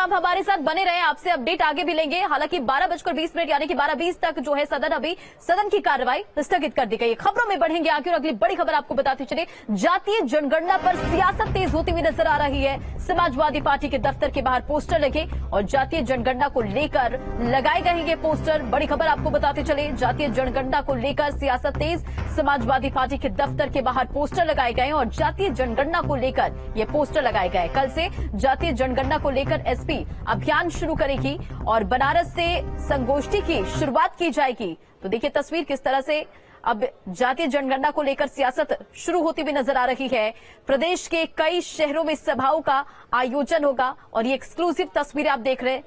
आप हमारे साथ बने रहे, आपसे अपडेट आगे भी लेंगे। हालांकि 12:20 यानी कि 12:20 तक जो है सदन की कार्रवाई स्थगित कर दी गई है। खबरों में बढ़ेंगे आगे और अगली बड़ी खबर आपको बताते चले, जातीय जनगणना पर सियासत तेज होती हुई नजर आ रही है। समाजवादी पार्टी के दफ्तर के बाहर पोस्टर लगे और जातीय जनगणना को लेकर लगाए गए ये पोस्टर। बड़ी खबर आपको बताते चले, जातीय जनगणना को लेकर सियासत तेज। समाजवादी पार्टी के दफ्तर के बाहर पोस्टर लगाए गए और जातीय जनगणना को लेकर ये पोस्टर लगाए गए। कल से जातीय जनगणना को लेकर एसपी अभियान शुरू करेगी और बनारस से संगोष्ठी की शुरुआत की जाएगी। तो देखिए तस्वीर किस तरह से अब जातीय जनगणना को लेकर सियासत शुरू होती हुई नजर आ रही है। प्रदेश के कई शहरों में सभाओं का आयोजन होगा और ये एक्सक्लूसिव तस्वीरें आप देख रहे हैं।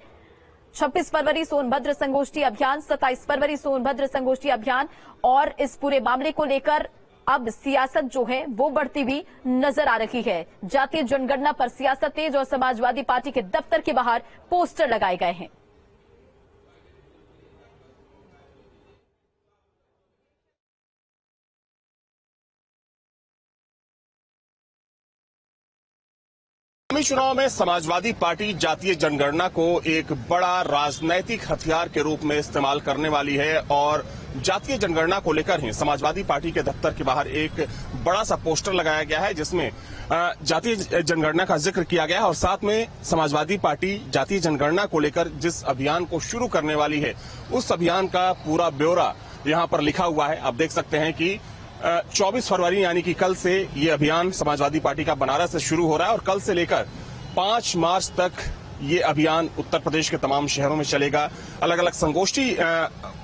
26 फरवरी सोनभद्र संगोष्ठी अभियान, 27 फरवरी सोनभद्र संगोष्ठी अभियान और इस पूरे मामले को लेकर अब सियासत जो है वो बढ़ती हुई नजर आ रही है। जातीय जनगणना पर सियासत तेज और समाजवादी पार्टी के दफ्तर के बाहर पोस्टर लगाए गए हैं। आगामी चुनाव में समाजवादी पार्टी जातीय जनगणना को एक बड़ा राजनैतिक हथियार के रूप में इस्तेमाल करने वाली है और जातीय जनगणना को लेकर ही समाजवादी पार्टी के दफ्तर के बाहर एक बड़ा सा पोस्टर लगाया गया है जिसमें जातीय जनगणना का जिक्र किया गया है और साथ में समाजवादी पार्टी जातीय जनगणना को लेकर जिस अभियान को शुरू करने वाली है उस अभियान का पूरा ब्यौरा यहां पर लिखा हुआ है। आप देख सकते हैं कि 24 फरवरी यानी कि कल से ये अभियान समाजवादी पार्टी का बनारस से शुरू हो रहा है और कल से लेकर 5 मार्च तक ये अभियान उत्तर प्रदेश के तमाम शहरों में चलेगा। अलग अलग संगोष्ठी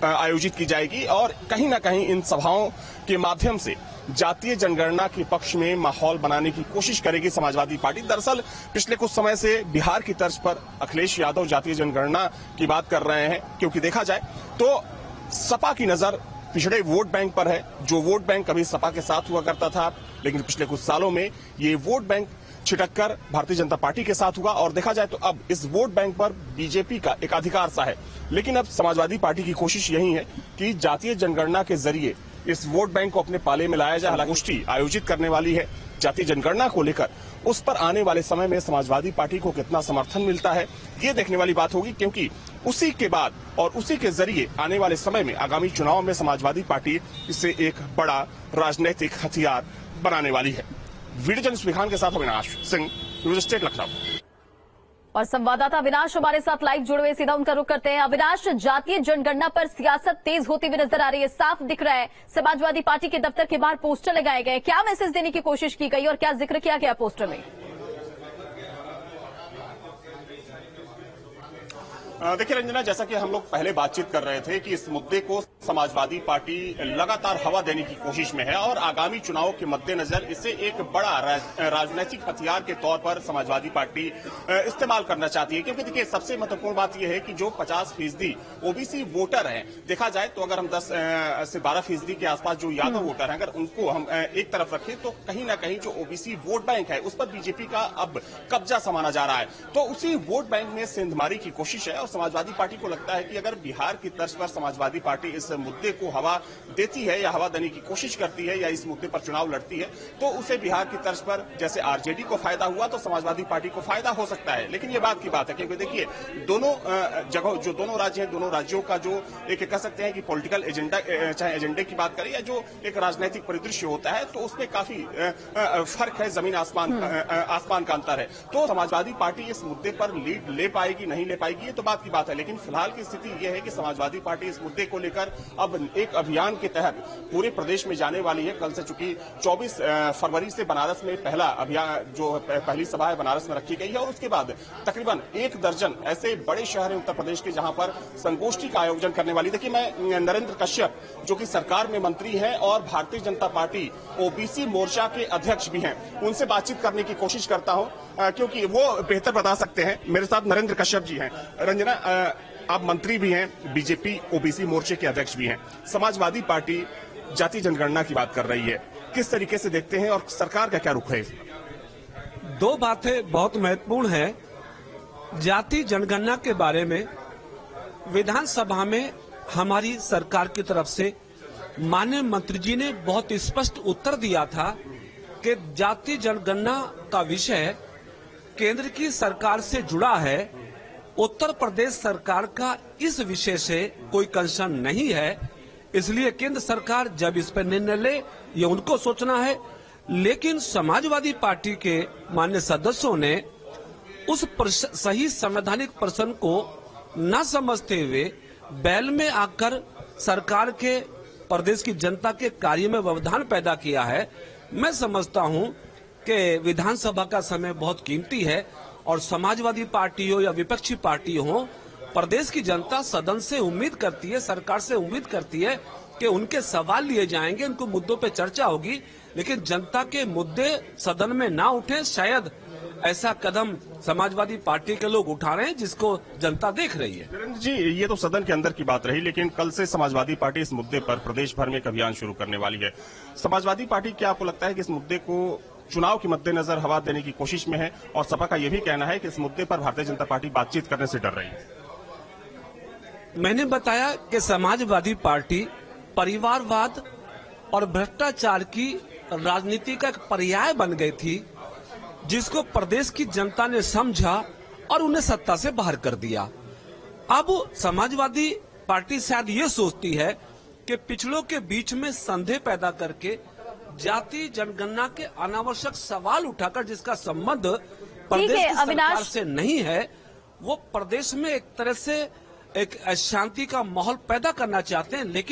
आयोजित की जाएगी और कहीं ना कहीं इन सभाओं के माध्यम से जातीय जनगणना के पक्ष में माहौल बनाने की कोशिश करेगी समाजवादी पार्टी। दरअसल पिछले कुछ समय से बिहार की तर्ज पर अखिलेश यादव जातीय जनगणना की बात कर रहे हैं, क्योंकि देखा जाए तो सपा की नजर पिछड़े वोट बैंक पर है। जो वोट बैंक कभी सपा के साथ हुआ करता था, लेकिन पिछले कुछ सालों में ये vote bank छिटककर Bharatiya Janata party के साथ हुआ और देखा जाए तो अब इस वोट बैंक पर बीजेपी का एकाधिकार सा है। लेकिन अब समाजवादी पार्टी की कोशिश यही है कि जातीय जनगणना के जरिए इस वोट बैंक को अपने पाले में लाया जाए। संगोष्ठी आयोजित करने वाली है जातीय जनगणना को लेकर, उस पर आने वाले समय में समाजवादी पार्टी को कितना समर्थन मिलता है ये देखने वाली बात होगी, क्योंकि उसी के बाद और उसी के जरिए आने वाले समय में आगामी चुनाव में समाजवादी पार्टी इसे एक बड़ा राजनीतिक हथियार बनाने वाली है। वीडियो जर्नलिस्ट विखान के साथ अविनाश सिंह, न्यूज स्टेट लखनऊ। और संवाददाता अविनाश हमारे साथ लाइव जुड़े हुए, सीधा उनका रुख करते हैं। अविनाश, जातीय जनगणना पर सियासत तेज होती हुई नजर आ रही है, साफ दिख रहा है। समाजवादी पार्टी के दफ्तर के बाहर पोस्टर लगाए गए, क्या मैसेज देने की कोशिश की गई और क्या जिक्र किया गया पोस्टर में? देखिए रंजना, जैसा कि हम लोग पहले बातचीत कर रहे थे कि इस मुद्दे को समाजवादी पार्टी लगातार हवा देने की कोशिश में है और आगामी चुनाव के मद्देनजर इसे एक बड़ा राजनीतिक हथियार के तौर पर समाजवादी पार्टी इस्तेमाल करना चाहती है। क्योंकि देखिए सबसे महत्वपूर्ण बात यह है कि जो 50% ओबीसी वोटर हैं, देखा जाए तो अगर हम 10 से 12% के आसपास जो यादव वोटर हैं, अगर उनको हम एक तरफ रखें तो कहीं ना कहीं जो ओबीसी वोट बैंक है उस पर बीजेपी का अब कब्जा समाना जा रहा है। तो उसी वोट बैंक में सेंधमारी की कोशिश है और समाजवादी पार्टी को लगता है कि अगर बिहार की तर्ज पर समाजवादी पार्टी इस मुद्दे को हवा देती है या हवा देने की कोशिश करती है या इस मुद्दे पर चुनाव लड़ती है तो उसे बिहार की तर्ज पर जैसे आरजेडी को फायदा हुआ तो समाजवादी पार्टी को फायदा हो सकता है। लेकिन ये बात की बात है, क्योंकि देखिए दोनों जगह जो दोनों राज्य हैं, दोनों राज्यों का जो एक कह सकते हैं कि पॉलिटिकल एजेंडा, चाहे एजेंडे की बात करें या जो एक राजनीतिक परिदृश्य होता है, तो उसमें काफी फर्क है, जमीन आसमान का अंतर है। तो समाजवादी पार्टी इस मुद्दे पर लीड ले पाएगी नहीं ले पाएगी ये तो बात की बात है, लेकिन फिलहाल की स्थिति यह है कि समाजवादी पार्टी इस मुद्दे को लेकर अब एक अभियान के तहत पूरे प्रदेश में जाने वाली है। कल से चूंकि 24 फरवरी से बनारस में पहला अभियान, जो पहली सभा है बनारस में रखी गई है और उसके बाद तकरीबन 1 दर्जन ऐसे बड़े शहर हैं उत्तर प्रदेश के जहां पर संगोष्ठी का आयोजन करने वाली। देखिए मैं नरेंद्र कश्यप जो कि सरकार में मंत्री हैं और भारतीय जनता पार्टी ओबीसी मोर्चा के अध्यक्ष भी हैं, उनसे बातचीत करने की कोशिश करता हूं क्योंकि वो बेहतर बता सकते हैं। मेरे साथ नरेंद्र कश्यप जी हैं। रंजना, आप मंत्री भी हैं, बीजेपी ओबीसी मोर्चे के अध्यक्ष भी हैं। समाजवादी पार्टी जातीय जनगणना की बात कर रही है, किस तरीके से देखते हैं और सरकार का क्या रुख है? दो बातें बहुत महत्वपूर्ण है। जातीय जनगणना के बारे में विधानसभा में हमारी सरकार की तरफ से माननीय मंत्री जी ने बहुत स्पष्ट उत्तर दिया था कि जातीय जनगणना का विषय केंद्र की सरकार से जुड़ा है उत्तर प्रदेश सरकार का इस विषय से कोई कंसर्न नहीं है, इसलिए केंद्र सरकार जब इस पर निर्णय ले ये उनको सोचना है। लेकिन समाजवादी पार्टी के मान्य सदस्यों ने उस सही संवैधानिक प्रश्न को न समझते हुए बैल में आकर सरकार के प्रदेश की जनता के कार्य में व्यवधान पैदा किया है। मैं समझता हूं कि विधानसभा का समय बहुत कीमती है और समाजवादी पार्टी हो या विपक्षी पार्टी हो, प्रदेश की जनता सदन से उम्मीद करती है, सरकार से उम्मीद करती है कि उनके सवाल लिए जाएंगे, उनको मुद्दों पे चर्चा होगी, लेकिन जनता के मुद्दे सदन में ना उठे। शायद ऐसा कदम समाजवादी पार्टी के लोग उठा रहे हैं जिसको जनता देख रही है। वीरेंद्र जी, ये तो सदन के अंदर की बात रही, लेकिन कल से समाजवादी पार्टी इस मुद्दे पर प्रदेश भर में एक अभियान शुरू करने वाली है। समाजवादी पार्टी, क्या आपको लगता है कि इस मुद्दे को चुनाव के मद्देनजर हवा देने की कोशिश में है? और सपा का यह भी कहना है कि इस मुद्दे पर भारतीय जनता पार्टी बातचीत करने से डर रही है। मैंने बताया कि समाजवादी पार्टी परिवारवाद और भ्रष्टाचार की राजनीति का एक पर्याय बन गई थी, जिसको प्रदेश की जनता ने समझा और उन्हें सत्ता से बाहर कर दिया। अब समाजवादी पार्टी शायद ये सोचती है कि पिछड़ों के बीच में संदेह पैदा करके जाति जनगणना के अनावश्यक सवाल उठाकर, जिसका संबंध प्रदेश की सरकार से नहीं है, वो प्रदेश में एक तरह से एक अशांति का माहौल पैदा करना चाहते हैं। लेकिन